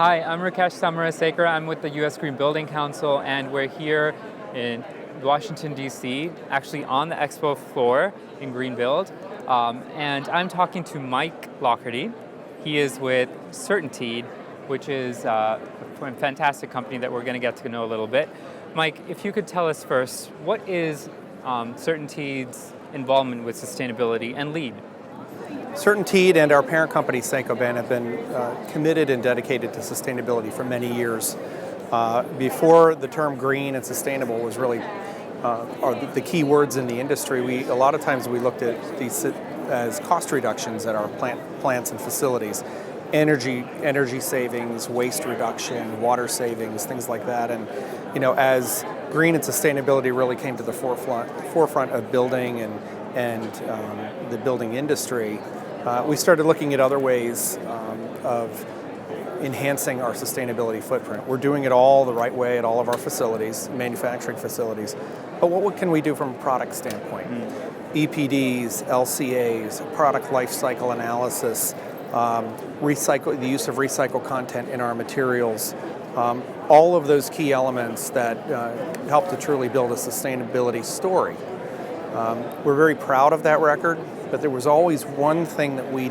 Hi, I'm Rakesh Samarasekar. I'm with the US Green Building Council, and we're here in Washington, D.C., actually on the expo floor in Greenbuild. And I'm talking to Mike Loughery. He is with CertainTeed, which is a fantastic company that we're going to get to know a little bit. Mike, if you could tell us first, what is CertainTeed's involvement with sustainability and LEED? CertainTeed and our parent company, Saint-Gobain, have been committed and dedicated to sustainability for many years. Before the term green and sustainable was really are the key words in the industry, a lot of times we looked at these as cost reductions at our plants and facilities. Energy savings, waste reduction, water savings, things like that. And as green and sustainability really came to the forefront of building and the building industry, we started looking at other ways of enhancing our sustainability footprint. We're doing it all the right way at all of our facilities, manufacturing facilities. But what can we do from a product standpoint? EPDs, LCAs, product life cycle analysis, the use of recycled content in our materials, all of those key elements that help to truly build a sustainability story. We're very proud of that record, but there was always one thing that we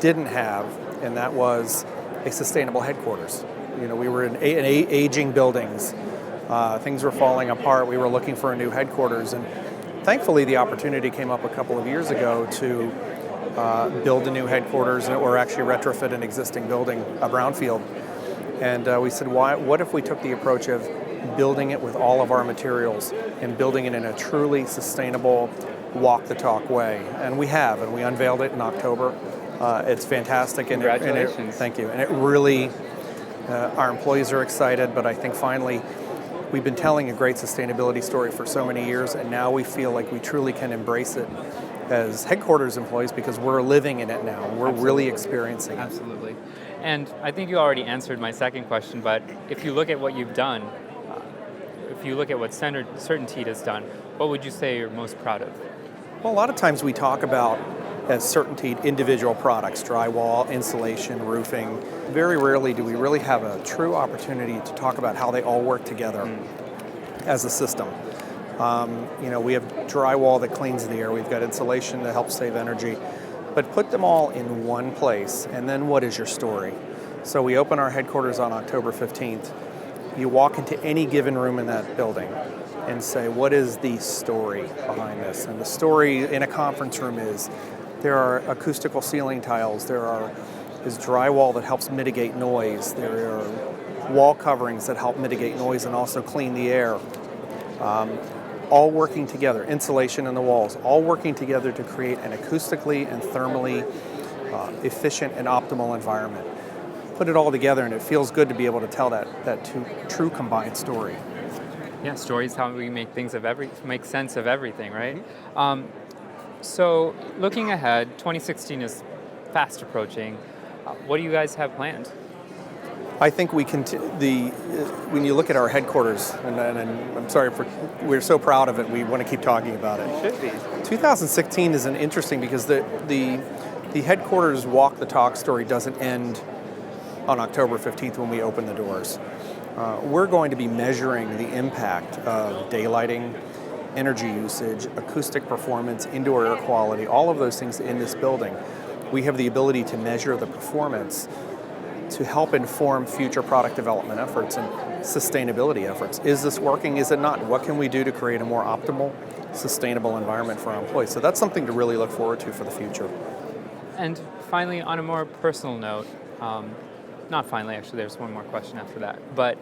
didn't have, and that was a sustainable headquarters. We were in aging buildings. Things were falling apart. We were looking for a new headquarters, and thankfully the opportunity came up a couple of years ago to build a new headquarters, or actually retrofit an existing building, a brownfield. And we said, what if we took the approach of building it with all of our materials and building it in a truly sustainable, walk-the-talk way? And we have, and we unveiled it in October. It's fantastic. Congratulations. Thank you. And it really, our employees are excited, but I think finally, we've been telling a great sustainability story for so many years, and now we feel like we truly can embrace it as headquarters employees because we're living in it now. We're really experiencing it. Absolutely. And I think you already answered my second question, but if you look at what you've done, if you look at what CertainTeed has done, what would you say you're most proud of? Well, a lot of times we talk about, as CertainTeed, individual products, drywall, insulation, roofing. Very rarely do we really have a true opportunity to talk about how they all work together as a system. We have drywall that cleans the air. We've got insulation that helps save energy. But put them all in one place, and then what is your story? So we open our headquarters on October 15th. You walk into any given room in that building and say, what is the story behind this? And the story in a conference room is, there are acoustical ceiling tiles, is drywall that helps mitigate noise, there are wall coverings that help mitigate noise and also clean the air. All working together, insulation in the walls, all working together to create an acoustically and thermally efficient and optimal environment. Put it all together and it feels good to be able to tell that true combined story. Yeah, stories how we make make sense of everything, right? So looking ahead, 2016 is fast approaching. What do you guys have planned? I think when you look at our headquarters, and I'm sorry we're so proud of it, we want to keep talking about it. It should be. 2016 is interesting because the headquarters walk the talk story doesn't end on October 15th when we open the doors. We're going to be measuring the impact of daylighting, energy usage, acoustic performance, indoor air quality, all of those things in this building. We have the ability to measure the performance to help inform future product development efforts and sustainability efforts. Is this working? Is it not? What can we do to create a more optimal, sustainable environment for our employees? So that's something to really look forward to for the future. And finally, on a more personal note, not finally, actually, there's one more question after that, but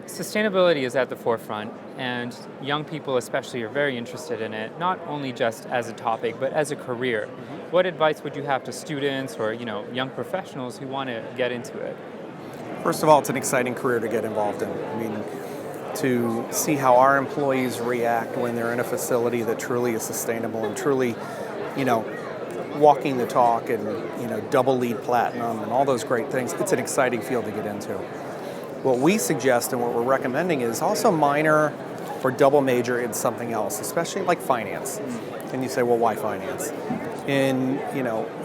sustainability is at the forefront, and young people especially are very interested in it, not only just as a topic, but as a career. What advice would you have to students or young professionals who want to get into it? First of all, it's an exciting career to get involved in. I mean, to see how our employees react when they're in a facility that truly is sustainable and truly, walking the talk and, double LEED platinum and all those great things, it's an exciting field to get into. What we suggest and what we're recommending is also minor or double major in something else, especially like finance. And you say, well, why finance? And,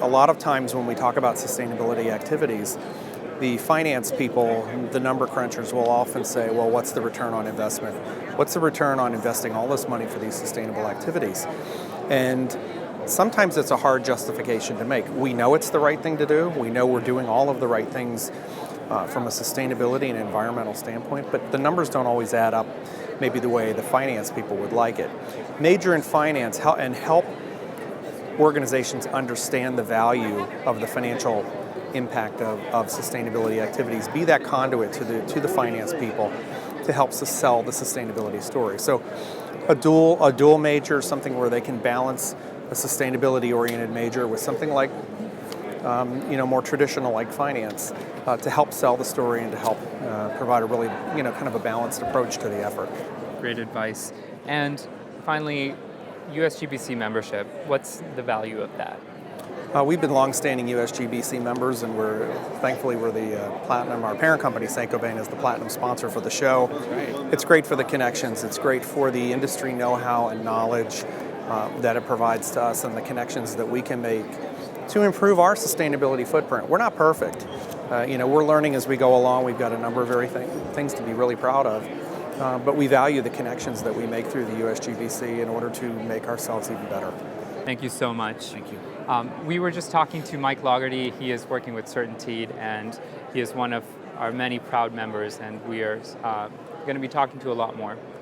a lot of times when we talk about sustainability activities, the finance people, the number crunchers, will often say, well, what's the return on investment? What's the return on investing all this money for these sustainable activities? And sometimes it's a hard justification to make. We know it's the right thing to do. We know we're doing all of the right things from a sustainability and environmental standpoint, but the numbers don't always add up maybe the way the finance people would like it. Major in finance and help organizations understand the value of the financial impact of sustainability activities, be that conduit to the finance people to help us sell the sustainability story. So a dual major, something where they can balance a sustainability-oriented major with something like more traditional like finance to help sell the story and to help provide a really kind of a balanced approach to the effort. Great advice. And finally, USGBC membership, what's the value of that? We've been long-standing USGBC members, and thankfully we're the platinum. Our parent company, Saint-Gobain, is the platinum sponsor for the show. That's right. It's great for the connections. It's great for the industry know-how and knowledge that it provides to us, and the connections that we can make to improve our sustainability footprint. We're not perfect. We're learning as we go along. We've got a number of things to be really proud of. But we value the connections that we make through the USGBC in order to make ourselves even better. Thank you so much. Thank you. We were just talking to Mike Loughery. He is working with CertainTeed, and he is one of our many proud members, and we are going to be talking to a lot more.